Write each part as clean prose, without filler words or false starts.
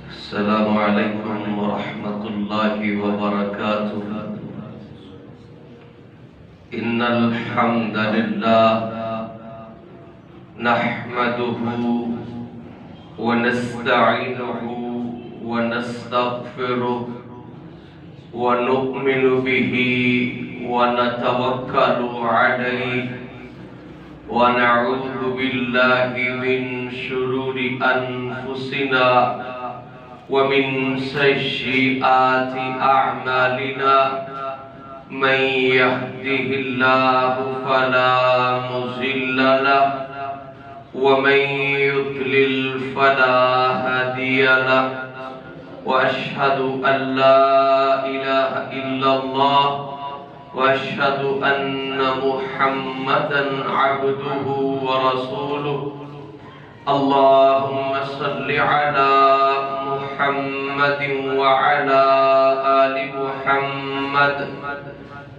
السلام عليكم ورحمة الله وبركاته. إن الحمد لله نحمده ونستعينه ونستغفره ونؤمن به ونتوكل عليه ونعوذ بالله من شرور أنفسنا ومن سيئات أعمالنا. من يهده الله فلا مضل له ومن يضلل فلا هادي له. وأشهد أن لا إله إلا الله وأشهد أن محمدا عبده ورسوله. اللهم صل على محمد وعلى آل محمد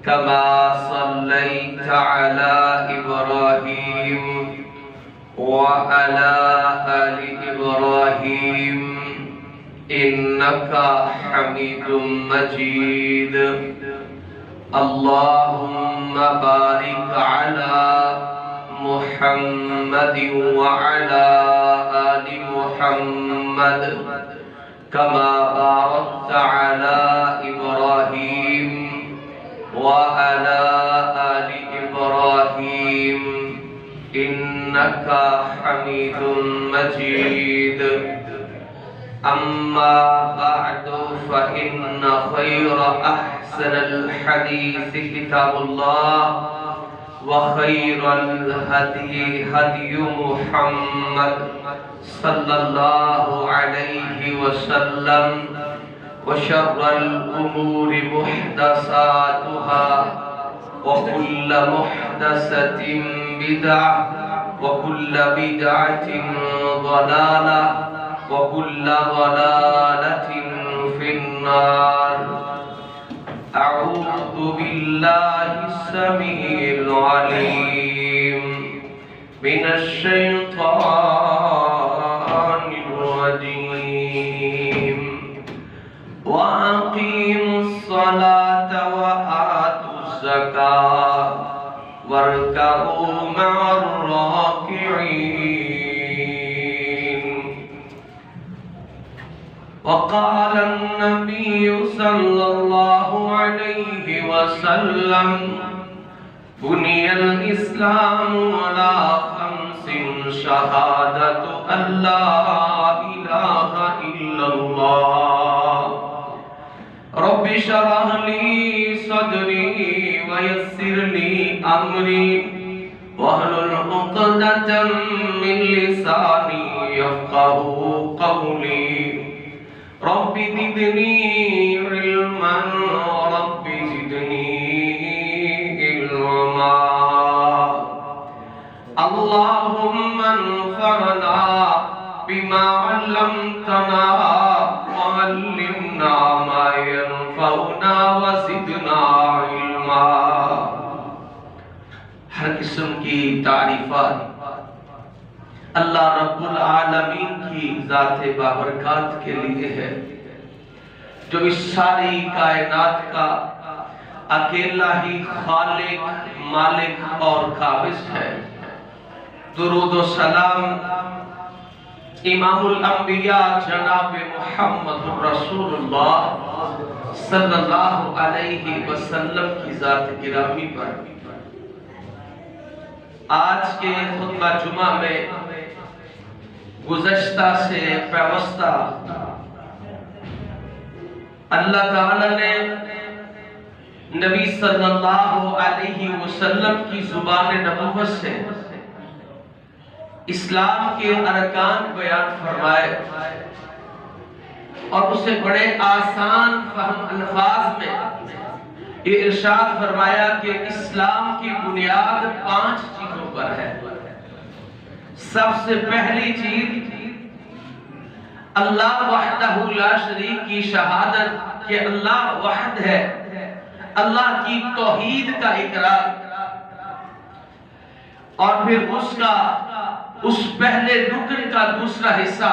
كما صليت على إبراهيم وعلى آل إبراهيم إنك حميد مجيد. اللهم بارك على محمد وعلى آل محمد كما باركت على إبراهيم وعلى آل إبراهيم إنك حميد مجيد. أما بعد فإن خير أحسن الحديث كتاب الله وخير الهدي هدي محمد صلى الله عليه وسلم وشر الأمور محدثاتها وكل محدثة بدعة وكل بدعة ضلالة وكل ضلالة في النار. أعوذ بالله السميع العليم من الشيطان الرجيم. وأقيموا الصلاة وآتوا الزكاة واركعوا مع الراكعين. وقال النبي صلى الله عليه وسلم بني الإسلام على 5: شهادة أن لا إله إلا الله رب اشرح لي صدري ويسر لي أمري واحلل عقدة من لساني يفقهوا قولي. رب زدني علما رب زدني علما. اللهم انفعنا بما علمتنا وعلمنا ما ينفعنا وزدنا علما. ہر قسم کی تعریفات اللہ رب العالمین کی ذات بابرکات کے لیے ہے جو اس ساری کائنات کا اکیلا ہی خالق، مالک اور قابض ہے. درود و سلام امام الانبیاء جناب محمد رسول اللہ صلی اللہ علیہ وسلم کی ذات گرامی پر. آج کے خطبہ جمعہ میں گزشتہ سے پیوستہ اللہ تعالی نے نبی صلی اللہ علیہ وسلم کی زبان نبوت سے اسلام کے ارکان بیان فرمائے اور اسے بڑے آسان فہم الفاظ میں یہ ارشاد فرمایا کہ اسلام کی بنیاد 5 چیزوں پر ہے. سب سے پہلی چیز اللہ وحدہ لا شریک کی شہادت کہ اللہ واحد ہے، اللہ کی توحید کا اقرار، اور پھر اس پہلے رکن کا دوسرا حصہ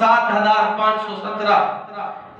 7517।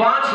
5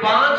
5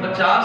50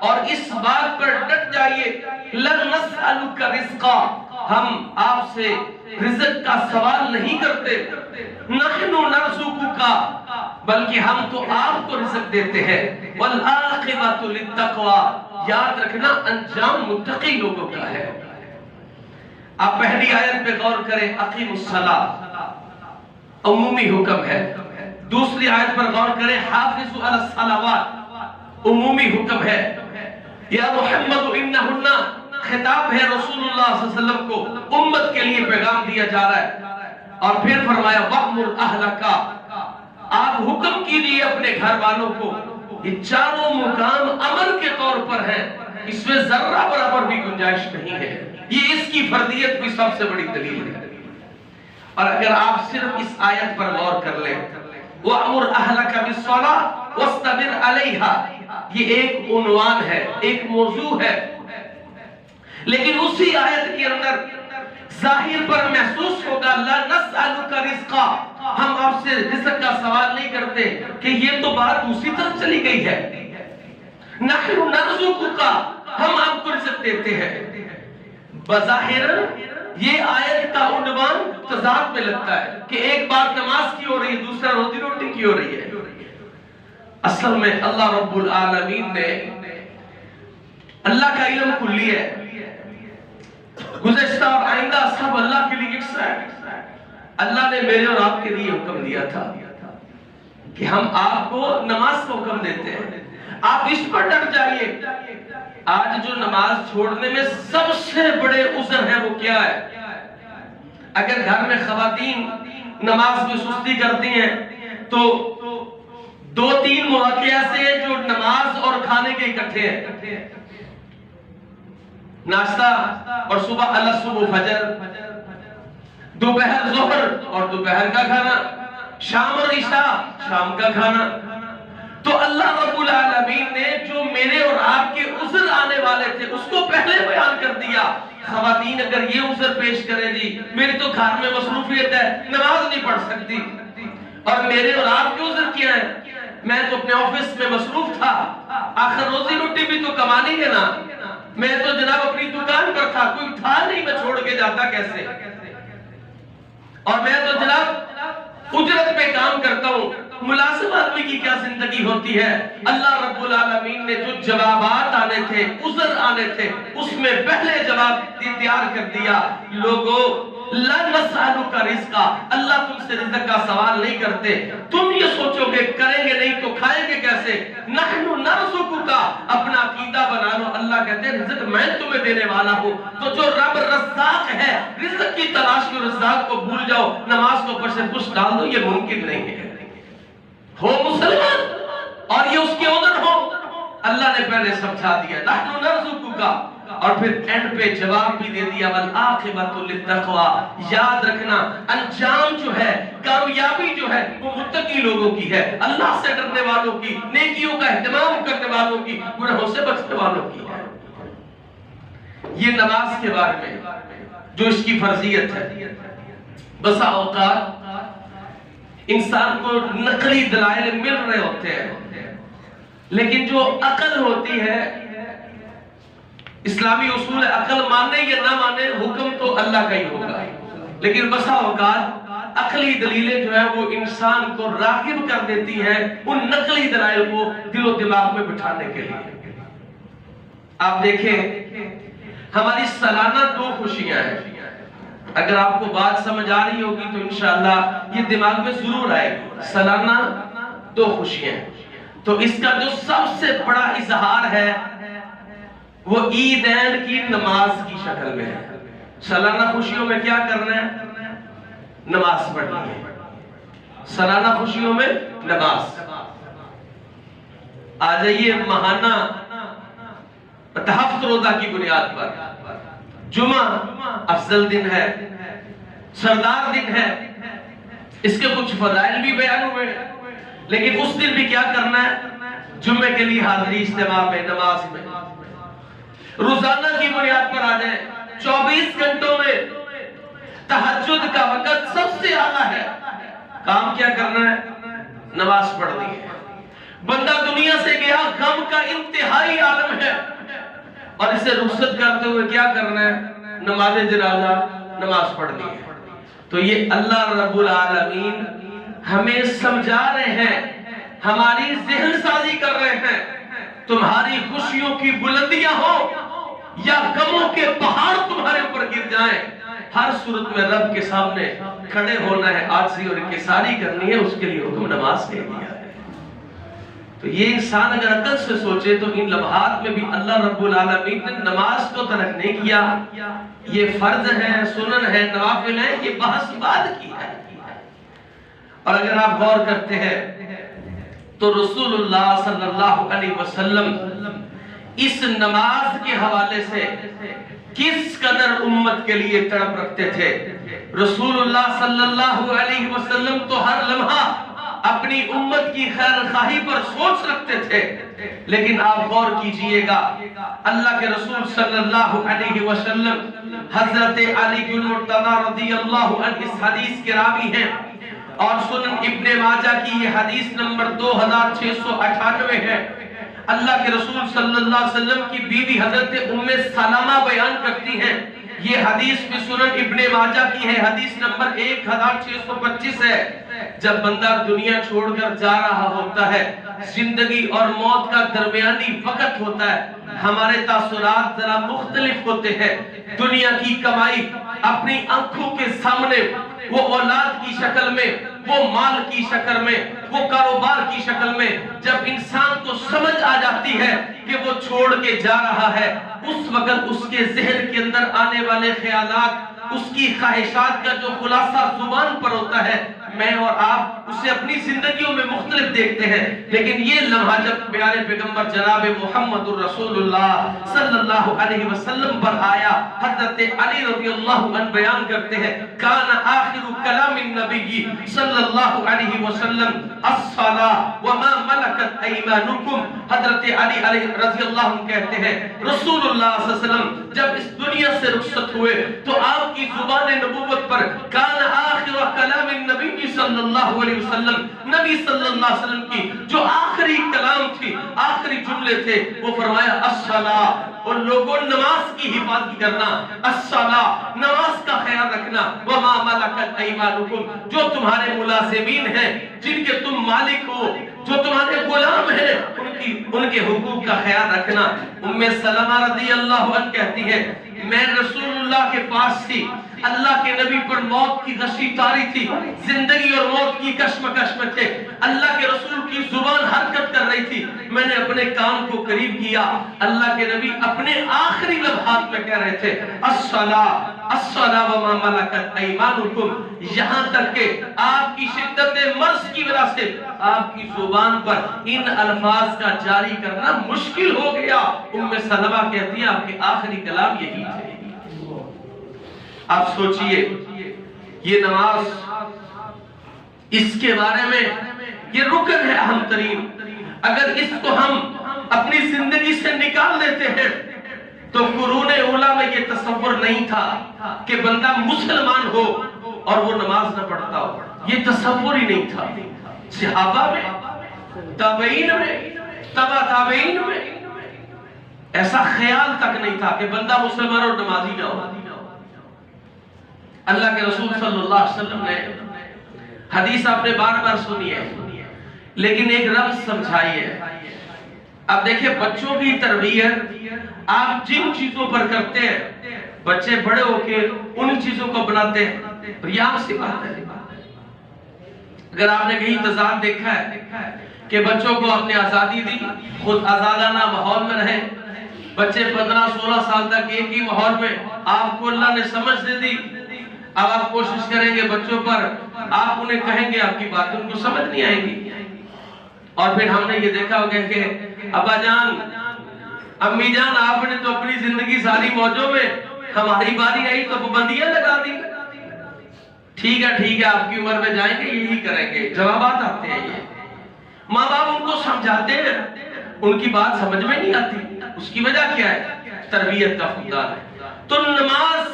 اور اس بات پر ڈٹ جائیے لن نسألک رزقا، ہم آپ سے رزق کا سوال نہیں کرتے، نحن نرزقک، بلکہ ہم تو آپ کو رزق دیتے ہیں، والعاقبۃ للتقوی، یاد رکھنا انجام متقی لوگوں کا ہے۔ آپ پہلی آیت پہ غور کریں، اقیم الصلاۃ، عمومی حکم ہے۔ دوسری آیت پر غور کریں، حافظوا علی الصلوات، عمومی حکم ہے۔ یا محمد انہن، خطاب ہے رسول اللہ صلی اللہ علیہ وسلم کو، امت کے لیے پیغام دیا جا رہا ہے۔ اور پھر فرمایا وَأْمُرْ أَهْلَكَ، آپ حکم کیجئے اپنے گھر والوں کو۔ یہ چاروں مقام امر کے طور پر ہیں، اس میں ذرہ برابر بھی گنجائش نہیں ہے، یہ اس کی فردیت کی سب سے بڑی دلیل ہے۔ اور اگر آپ صرف اس آیت پر غور کر لیں، وَأْمُرْ أَهْلَكَ بِالصَّلَاةِ وَاسْتَبِرْ عَلَيْهَا، یہ ایک عنوان ہے، ایک موضوع ہے، لیکن اسی آیت کے اندر ظاہر پر محسوس ہوگا لا نسألک رزقا، ہم آپ سے رزق کا سوال نہیں کرتے، کہ یہ تو بات اسی طرف چلی گئی ہے، نحن نرزقک، ہم آپ کو رزق دیتے ہیں۔ بظاہر یہ آیت کا عنوان تضاد میں لگتا ہے کہ ایک بات نماز کی ہو رہی ہے، دوسرا روزی روٹی کی ہو رہی ہے۔ اصل میں اللہ رب العالمین نے، اللہ کا علم کلی ہے، گزشتہ اور آئندہ سب اللہ کے لیے یکساں ہے۔ اللہ نے میرے اور آپ کے لیے حکم دیا تھا کہ ہم آپ کو نماز کا حکم دیتے ہیں، آپ اس پر ڈٹ جائیے۔ آج جو نماز چھوڑنے میں سب سے بڑے عذر ہے وہ کیا ہے؟ اگر گھر میں خواتین نماز میں سستی کرتی ہیں تو دو تین مواقع ایسے ہیں جو نماز اور کھانے کے اکٹھے ہیں، ناشتہ اور صبح صبح فجر، دوپہر ظہر اور دوپہر کا کھانا، شام اور عشاء شام کا کھانا۔ تو اللہ رب العالمین نے جو میرے اور آپ کے عذر آنے والے تھے اس کو پہلے بیان کر دیا۔ خواتین اگر یہ عذر پیش کریں جی میری تو گھر میں مصروفیت ہے، نماز نہیں پڑھ سکتی، اور میرے اور آپ کے عذر کیا ہے؟ میں تو اپنے آفس میں مصروف تھا، آخر روزی روٹی بھی تو کمانی ہے نا، میں تو جناب اپنی دکان پر تھا، کوئی تھا نہیں، میں چھوڑ کے جاتا کیسے، اور میں تو جناب اجرت پہ کام کرتا ہوں۔ ملازم آدمی کی کیا زندگی ہوتی ہے؟ اللہ رب العالمین نے جو جوابات آنے تھے، عذر آنے تھے، اس میں پہلے جواب تیار کر دیا، لوگو لا نسألک رزقا، اللہ تم سے رزق کا سوال نہیں کرتے، تم یہ سوچو گے کریں گے نہیں تو کھائیں گے کیسے، نحن نرزقک، اپنا عقیدہ بنا لو، اللہ کہتے ہیں رزق میں تمہیں دینے والا ہوں۔ تو جو رب رزاق ہے، رزق کی تلاش میں رزاق کو بھول جاؤ، نماز کو پش پش ڈال دو، یہ ممکن نہیں ہے۔ ہو مسلمان اور یہ اس کے اونر ہو، اللہ نے پہلے سمجھا دیا نحن نرزقک، اور پھر اینڈ پہ جواب بھی دے دیا والعاقبۃ للتقوی، یاد رکھنا انجام جو ہے، کامیابی جو ہے وہ متقی لوگوں کی ہے، اللہ سے ڈرنے والوں کی، نیکیوں کا اہتمام کرنے والوں کی، گناہوں سے بچنے والوں کی ہے۔ یہ نماز کے بارے میں جو اس کی فرضیت ہے، بسا اوقات انسان کو نقلی دلائل مل رہے ہوتے ہیں، لیکن جو عقل ہوتی ہے، اسلامی اصول عقل مانے یا نہ مانے حکم تو اللہ کا ہی ہوگا، لیکن بسا اوقات عقلی دلیلیں جو ہے وہ انسان کو راغب کر دیتی ہیں ان نقلی دلائل کو دل و دماغ میں بٹھانے کے لیے۔ آپ دیکھیں ہماری سالانہ دو خوشیاں ہیں، اگر آپ کو بات سمجھ آ رہی ہوگی تو انشاءاللہ یہ دماغ میں ضرور آئے گی، سالانہ دو خوشیاں، تو اس کا جو سب سے بڑا اظہار ہے وہ عیدین کی نماز کی شکل میں ہے۔ سالانہ خوشیوں میں کیا کرنا ہے؟ نماز پڑھنی ہے، سالانہ خوشیوں میں نماز۔ آ جائیے ماہانہ ہفت روزہ کی بنیاد پر، جمعہ افضل دن ہے، سردار دن ہے، اس کے کچھ فضائل بھی بیان ہوئے، لیکن اس دن بھی کیا کرنا ہے؟ جمعے کے لیے حاضری اجتماع میں، نماز میں۔ روزانہ کی بنیاد پر آ جائیں، 24 گھنٹوں میں تہجد کا وقت سب سے اعلیٰ ہے، کام کیا کرنا ہے؟ نماز پڑھنی ہے۔ بندہ دنیا سے گیا، غم کا انتہائی عالم ہے، اور اسے رخصت کرتے ہوئے کیا کرنا ہے؟ نماز جنازہ، نماز پڑھنی ہے۔ تو یہ اللہ رب العالمین ہمیں سمجھا رہے ہیں، ہماری ذہن سازی کر رہے ہیں، تمہاری خوشیوں کی بلندیاں ہو یا غموں کے پہاڑ تمہارے اوپر گر جائیں، ہر صورت میں رب کے سامنے کھڑے ہونا ہے، عاجزی اور انکساری کرنی ہے، اس کے لیے حکم نماز دے دیا ہے۔ تو یہ انسان اگر عقل سے سوچے تو ان لمحات میں بھی اللہ رب العالمین نے نماز کو ترک نہیں کیا، یہ فرض ہے، سنن ہے، نوافل ہے، یہ بحث بعد کی ہے۔ اور اگر آپ غور کرتے ہیں تو رسول اللہ صلی اللہ علیہ وسلم اس نماز کے حوالے سے کس قدر امت کے لیے تڑپ رکھتے تھے۔ رسول اللہ صلی اللہ علیہ وسلم تو ہر لمحہ اپنی امت کی خیر خواہی پر سوچ رکھتے تھے، لیکن آپ غور کیجئے گا اللہ کے رسول صلی اللہ علیہ وسلم حضرت علی المرتضی رضی اللہ عنہ اس حدیث کے راوی ہیں، اور سنن ابن ماجہ کی یہ حدیث نمبر 2698 ہے۔ اللہ کے رسول صلی اللہ علیہ وسلم کی بیوی حضرت ام سلمہ بیان کرتی ہیں، یہ حدیث بھی سنن ابن ماجہ کی ہے، حدیث نمبر 1625 ہے۔ جب بندہ دنیا چھوڑ کر جا رہا ہوتا ہے، زندگی اور موت کا درمیانی وقت ہوتا ہے، ہمارے تاثرات ذرا مختلف ہوتے ہیں۔ دنیا کی کمائی اپنی آنکھوں کے سامنے وہ اولاد کی شکل میں، وہ مال کی شکل میں، وہ کاروبار کی شکل میں جب انسان کو سمجھ آ جاتی ہے کہ وہ چھوڑ کے جا رہا ہے، اس وقت اس کے ذہن کے اندر آنے والے خیالات، اس کی خواہشات کا جو خلاصہ زبان پر ہوتا ہے، میں اور آپ اسے اپنی زندگیوں میں مختلف دیکھتے ہیں، لیکن یہ لمحہ جب پیارے پیغمبر جناب محمد رسول اللہ صلی اللہ علیہ وسلم پر آیا، حضرت علی رضی اللہ عنہ بیان کرتے ہیں، کان آخر کلام النبی صلی اللہ علیہ وسلم الصلاۃ وما ملکت ایمانکم۔ حضرت علی رضی اللہ عنہ کہتے ہیں رسول اللہ صلی اللہ علیہ وسلم جب اس دنیا سے رخصت ہوئے تو آپ کی زبان نبوت پر کان آخر کلام النبی صلی اللہ علیہ وسلم، نبی صلی اللہ علیہ وسلم کی جو آخری کلام تھی، آخری جملے تھے، وہ فرمایا الصلاۃ، اور لوگوں نماز کی حفاظت کرنا، الصلاۃ نماز کا خیال رکھنا، وما ملکت ایمانکم جو تمہارے ملازمین ہیں، جن کے تم مالک ہو، جو تمہارے غلام ہیں، ان کے حقوق کا خیال رکھنا۔ ام سلمہ رضی اللہ عنہ کہتی ہے میں رسول اللہ کے پاس تھی، اللہ کے نبی پر موت کی غشی طاری تھی، زندگی اور موت کی کشمکش میں تھے، اللہ کے رسول کی زبان حرکت کر رہی تھی، میں نے اپنے کان کو قریب کیا، اللہ کے نبی اپنے آخری لمحات میں کہہ رہے تھے الصلاۃ الصلاۃ وما ملکت ایمانکم، یہاں تک کہ آپ کی شدت مرض کی وجہ سے آپ کی زبان پر ان الفاظ کا جاری کرنا مشکل ہو گیا۔ ام سلمہ کہتی ہیں آپ کے آخری کلام یہی تھے۔ آپ سوچئے یہ نماز، اس کے بارے میں یہ رکن ہے اہم ترین، اگر اس کو ہم اپنی زندگی سے نکال دیتے ہیں تو قرون اولیٰ میں یہ تصور نہیں تھا کہ بندہ مسلمان ہو اور وہ نماز نہ پڑھتا ہو، یہ تصور ہی نہیں تھا۔ صحابہ میں، تابعین میں، تبع تابعین میں ایسا خیال تک نہیں تھا کہ بندہ مسلمان اور نمازی نہ ہو۔ اللہ کے رسول صلی اللہ علیہ وسلم نے حدیث آپ نے بار بار سنی ہے، لیکن ایک رمز سمجھائی ہے۔ اب دیکھیں بچوں کی تربیت آپ جن چیزوں پر کرتے ہیں، بچے بڑے ہو کے ان چیزوں کو بناتے ہیں، اور یہ عام سی بات ہے۔ اگر آپ نے کہیں تضاد دیکھا ہے کہ بچوں کو آپ نے آزادی دی، خود آزادانہ ماحول میں رہے، بچے 15-16 سال تک ایک ہی ماحول میں، آپ کو اللہ نے سمجھ دے دی، اب آپ کوشش کریں گے بچوں پر، آپ انہیں کہیں گے آپ کی باتیں ان کو سمجھ نہیں آئیں گی، اور پھر ہم نے یہ دیکھا ہوگا کہ ابا جان، امی جان، آپ نے تو اپنی زندگی ساری موجوں میں، ہماری باری آئی تو پابندیاں لگا دی۔ ٹھیک ہے آپ کی عمر میں جائیں گے یہی کریں گے، جوابات آتے ہیں یہ۔ ماں باپ ان کو سمجھاتے ہیں، ان کی بات سمجھ میں نہیں آتی، اس کی وجہ کیا ہے؟ تربیت کا فقدان ہے۔ تو نماز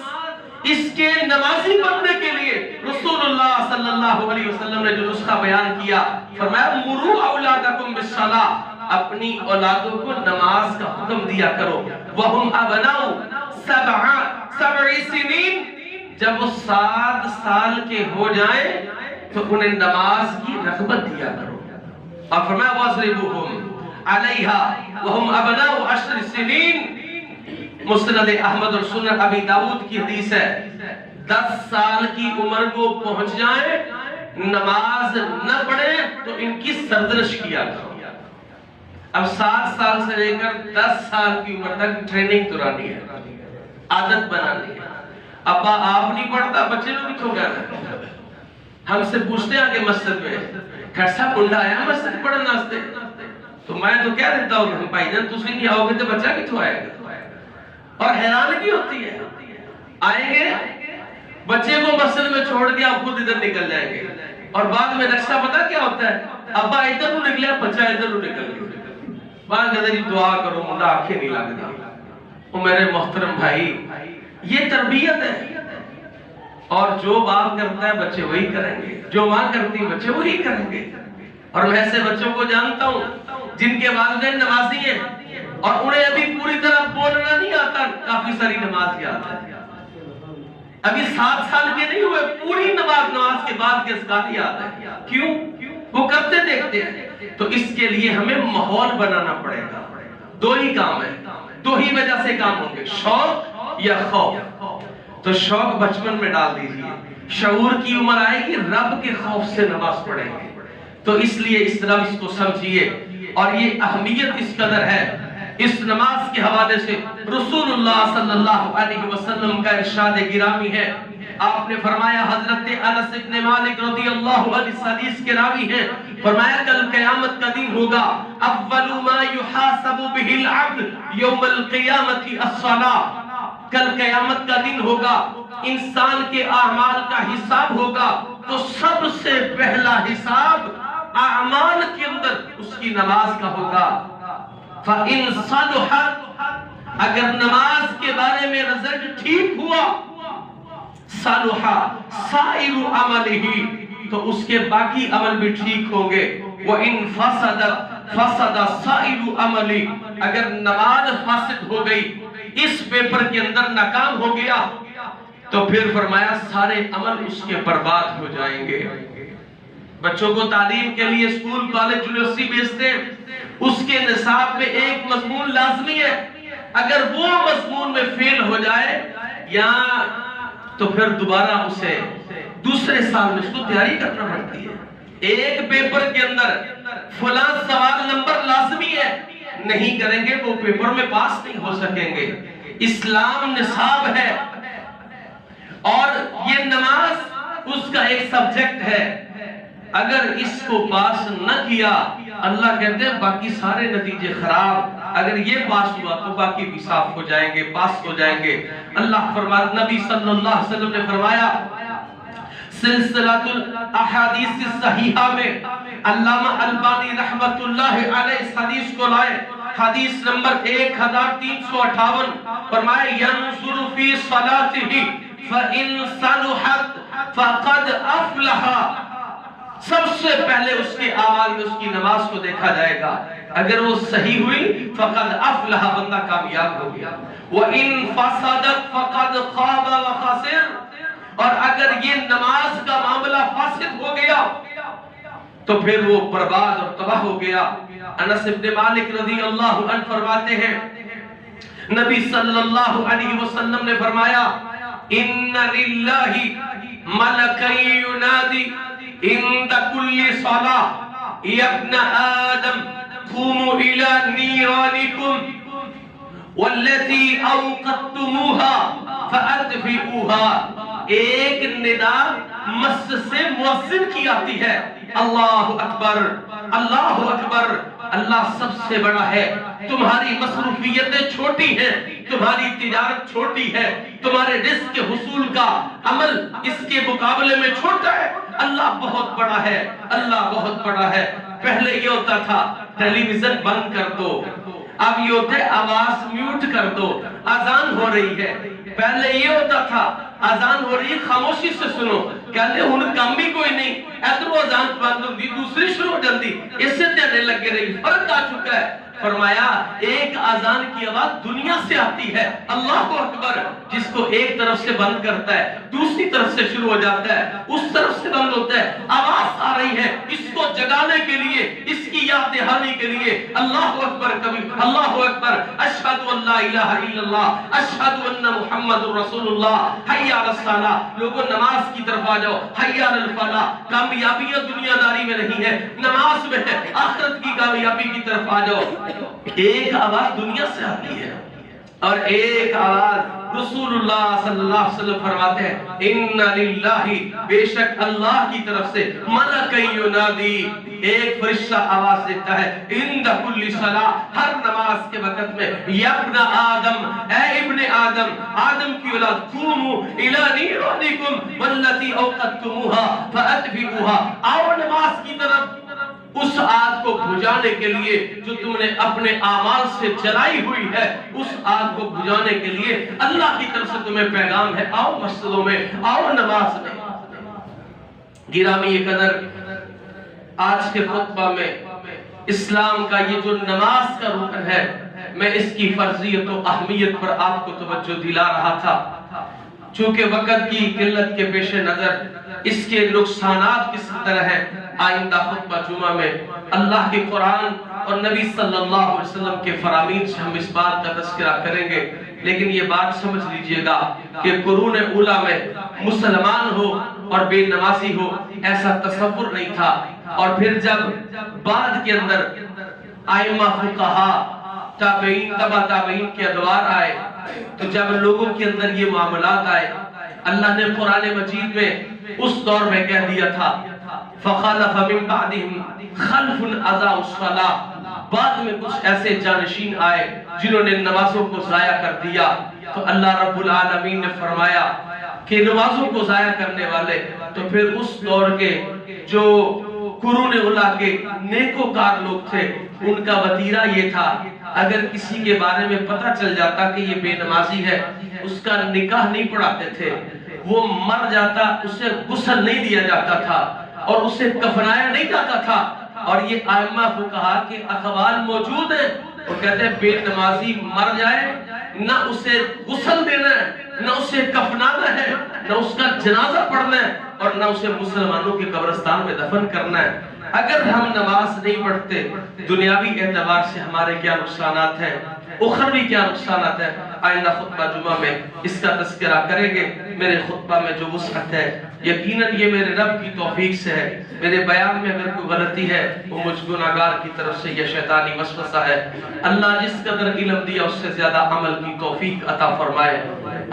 اس کے نمازی بننے کے لیے رسول اللہ صلی اللہ علیہ وسلم نے جو نسخہ بیان کیا، فرمایا مرو اولادکم بالصلاۃ، اپنی اولادوں کو نماز کا حکم دیا کرو، وہم ابناء سبع سنین، جب وہ 7 سال کے ہو جائیں تو انہیں نماز کی رغبت دیا کرو، اور فرمایا وَاضْرِبُوهُمْ عَلَيْهَا وَهُمْ أَبْنَاءُ 10 سنین۔ مسند احمد اور سنن ابی داؤد کی حدیث ہے، 10 سال کی عمر کو پہنچ جائیں نماز نہ پڑھیں تو ان کی سرزنش کیا کرو۔ اب 7 سال سے لے کر 10 سال کی عمر تک ٹریننگ دورانی ہے، عادت بنانی ہے۔ ابا آپ نہیں پڑھتا، بچے لوگ کیوں کہہ رہے ہیں؟ ہم سے پوچھتے ہیں کہ مسجد میں کیسا بنڈا آیا مسجد پڑھنا واسطے، تو میں تو کہہ دیتا ہوں بھائی جان تسی نہیں آؤ گے تو بچہ کتوں آئے گا؟ اور حیرانگی ہوتی ہے، آئیں گے بچے کو مسجد میں چھوڑ کے آپ خود ادھر نکل جائیں گے، اور بعد میں نقشہ پتہ کیا ہوتا ہے؟ ابا ادھر نو نکلیا، بچہ ادھر نو نکل گیا، بعد کہتے ہیں دعا کرو منڈا آنکھیں نہیں لگ دی۔ او میرے محترم بھائی، یہ تربیت ہے، اور جو باپ کرتا ہے بچے وہی کریں گے، جو ماں کرتی ہے بچے وہی کریں گے۔ اور میں ایسے بچوں کو جانتا ہوں جن کے والدین نمازی ہیں اور انہیں ابھی پوری طرح بولنا نہیں آتا، کافی ساری نماز یاد ہے، ابھی 7 سال کے نہیں ہوئے، پوری نماز کے بعد کے اذکار یاد ہے، کیوں؟ وہ کرتے دیکھتے ہیں۔ تو اس کے لیے ہمیں ماحول بنانا پڑے گا، 2 ہی کام ہے، 2 ہی وجہ سے کام ہوں گے، شوق یا خوف۔ تو شوق بچپن میں ڈال دیجئے، شعور کی عمر آئے گی رب کے خوف سے نماز پڑھیں گے۔ تو اس لیے اس طرح اس کو سمجھیے، اور یہ اہمیت اس قدر ہے، اس نماز کے حوالے سے رسول اللہ صلی اللہ علیہ وسلم کا ارشاد گرامی ہے۔ آپ نے فرمایا، حضرت انس بن مالک رضی اللہ عنہ اس حدیث کے راوی ہیں، فرمایا کل قیامت کا دن ہوگا، اول ما یحاسب به العبد یوم القیامت الصلاۃ، کل قیامت کا دن ہوگا، انسان کے اعمال کا حساب ہوگا، تو سب سے پہلا حساب اعمال کے اندر اس کی نماز کا ہوگا۔ فَإِن صَلُحَتْ، اگر نماز کے بارے میں رزلٹ ٹھیک ہوا، صَلُحَ سَائِرُ عَمَلِهِ، تو اس کے باقی عمل بھی ٹھیک ہوں گے۔ وَإِن فَسَدَ سَائِرُ عَمَلِهِ، اگر نماز فاسد ہو گئی، اس پیپر کے اندر ناکام ہو گیا، تو پھر فرمایا سارے عمل اس کے برباد ہو جائیں گے۔ بچوں کو تعلیم کے لیے اسکول کالج یونیورسٹی بھیجتے ہیں، اس کے نصاب میں ایک مضمون لازمی ہے، اگر وہ مضمون میں فیل ہو جائے یا تو پھر دوبارہ اسے دوسرے سال میں اس کو تیاری کرنا پڑتی ہے۔ ایک پیپر کے اندر فلاں سوال نمبر لازمی ہے، نہیں کریں گے وہ پیپر میں پاس نہیں ہو سکیں گے۔ اسلام نصاب ہے، اور یہ نماز اس کا ایک سبجیکٹ ہے، اگر اس کو پاس نہ کیا اللہ کہتے ہیں باقی سارے نتیجے خراب، اگر یہ پاس ہوا تو باقی بھی صاف ہو جائیں گے، پاس ہو جائیں گے۔ اللہ فرماتا، نبی صلی اللہ علیہ وسلم نے فرمایا سلسلۃ الاحادیث الصحیحہ میں، علامہ البانی رحمت اللہ علیہ اس حدیث کو لائے، حدیث نمبر 1358، فرمایا ینظر فی صلاتہ فَإِن صَلُحَتْ فَقَدْ أَفْلَحَ، سب سے پہلے اس کے اعمال میں اس کی نماز کو دیکھا جائے گا، اگر وہ صحیح ہوئی فَقَدْ أَفْلَحَ، بندہ کامیاب ہو گیا۔ وَإِن فَسَدَتْ فَقَدْ خَابَ وَخَسِرَ، اور اگر یہ نماز کا معاملہ فاسد ہو گیا تو پھر وہ برباد اور تباہ ہو گیا۔ انس بن مالک رضی اللہ عنہ فرماتے ہیں، نبی صلی اللہ علیہ وسلم نے فرمایا، ان للہ ملکن ینادی عند کل صلاۃ یا ابن آدم قوموا الی نیرانکم والتي اوقدتموها فاطفئوها، ایک ندا مسجد سے مؤذن کی آتی ہے، اللہ اکبر اللہ اکبر، اللہ سب سے بڑا ہے، تمہاری مصروفیتیں چھوٹی ہیں، تمہاری تجارت چھوٹی ہے، تمہارے رزق کے حصول کا عمل اس کے مقابلے میں چھوٹا ہے، اللہ بہت بڑا ہے، اللہ بہت بڑا ہے۔ پہلے یہ ہوتا تھا ٹیلی ویژن بند کر دو، اب یہ ہوتا ہے آواز میوٹ کر دو، اذان ہو رہی ہے، پہلے یہ ہوتا تھا اذان ہو رہی ہے خاموشی سے سنو، کہتے ہن کم بھی کوئی نہیں، ادھر اذان بند ہوگی دوسری شروع ہو جلدی، اس سے تیرے لگے رہی، فرق آ چکا ہے۔ فرمایا ایک اذان کی آواز دنیا سے آتی ہے، اللہ اکبر، جس کو ایک طرف سے بند کرتا ہے دوسری طرف سے شروع ہو جاتا ہے، اس طرف سے بند ہوتا ہے، آواز آ رہی ہے اس کو جگانے کے لیے، اس کی یاد دہانی کے لیے، اللہ اکبر کبھی، اللہ اکبر، اشہد ان لا الہ الا اللہ، اشہد ان محمد رسول اللہ، حی علی الصلاۃ، لوگوں نماز کی طرف آ جاؤ، حی علی الفلاح، کامیابی دنیا داری میں نہیں ہے، نماز میں ہے، آخرت کی کامیابی کی طرف آ جاؤ۔ ایک آواز دنیا سے آتی ہے اور ایک آواز رسول اللہ صلی اللہ علیہ وسلم فرماتے ہیں ان للہ، بے شک اللہ کی طرف سے ملک ینادی، ایک فرشتہ آواز دیتا ہے عند کل صلاۃ، ہر نماز کے وقت میں، یا ابن آدم، اے ابن آدم، آدم کی اولاد، قوموا الی نیرانکم والتی اوقدتموها فاطفئوها، آؤ نماز کی طرف، اس آگ کو بجھانے کے لیے جو تم نے اپنے اعمال سے جلائی ہوئی ہے، اس آگ کو بجھانے کے لیے اللہ کی طرف سے تمہیں پیغام ہے، آؤ مسجدوں میں، آؤ نماز میں۔ گرامی قدر، آج کے خطبہ میں اسلام کا یہ جو نماز کا رکن ہے، میں اس کی فرضیت و اہمیت پر آپ کو توجہ دلا رہا تھا۔ چونکہ وقت کی قلت کے پیش نظر اس کے نقصانات کس طرح ہیں، آئندہ خطبہ جمعہ میں اللہ کے قرآن اور نبی صلی اللہ علیہ وسلم کے فرامین سے ہم اس بات کا تذکرہ کریں گے۔ لیکن یہ بات سمجھ لیجئے گا کہ قرون اولیٰ میں مسلمان ہو اور بے نمازی ہو ایسا تصور نہیں تھا، اور پھر جب بعد کے اندر ائمہ فقہا، تابعین، تبع تابعین کے ادوار آئے، تو جب لوگوں کے اندر یہ معاملات آئے، اللہ نے قرآن مجید میں اس دور میں کہہ دیا تھا فَخَلَفَ مِن بَعْدِهِمْ خَلْفٌ أَضَاعُوا الصَّلَاةَ، بعد میں کچھ ایسے جانشین آئے جنہوں نے نمازوں کو ضائع کر دیا۔ تو اللہ رب العالمین نے فرمایا کہ نمازوں کو ضائع کرنے والے، تو پھر اس دور کے جو قرون اولیٰ کے نیکوکار لوگ تھے، ان کا وتیرہ یہ تھا اگر کسی کے بارے میں پتہ چل جاتا کہ یہ بے نمازی ہے، اس کا نکاح نہیں پڑھاتے تھے، وہ مر جاتا اسے غسل نہیں دیا جاتا تھا اور اسے کفنایا نہیں جاتا تھا۔ اور یہ ائمہ فقہا کے اقوال موجود ہیں، وہ کہتے ہیں بے نمازی مر جائے نہ اسے غسل دینا ہے، نہ اسے کفنانا ہے، نہ اس کا جنازہ پڑھنا ہے، اور نہ اسے مسلمانوں کے قبرستان میں دفن کرنا ہے۔ اگر ہم نماز نہیں پڑھتے، دنیاوی اعتبار سے ہمارے کیا نقصانات ہیں، اخروی کیا نقصانات ہیں، آئندہ خطبہ جمعہ میں اس کا تذکرہ کریں گے۔ میرے خطبہ میں جو وسعت ہے یقیناً یہ میرے رب کی توفیق سے ہے، میرے بیان میں اگر کوئی غلطی ہے وہ مجھ گناہگار کی طرف سے یہ شیطانی وسوسہ ہے۔ اللہ جس قدر علم دیا اس سے زیادہ عمل کی توفیق عطا فرمائے۔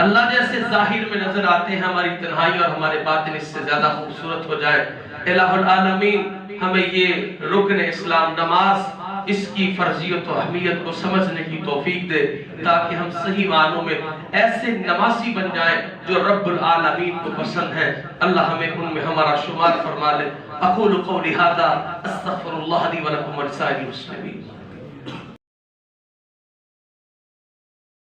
اللہ جیسے ظاہر میں نظر آتے ہیں، ہماری تنہائی اور ہمارے باطن اس سے زیادہ خوبصورت ہو جائے۔ الہ العالمین ہمیں یہ رکن اسلام نماز، اس کی فرضیت و اہمیت کو سمجھنے کی توفیق دے، تاکہ ہم صحیح معنوں میں ایسے نمازی بن جائیں جو رب العالمین کو پسند ہیں۔ اللہ ہمیں ان میں ہمارا شمار فرما لے۔ اقول قولی ھذا استغفر اللہ لی ولکم ولسائر المسلمین۔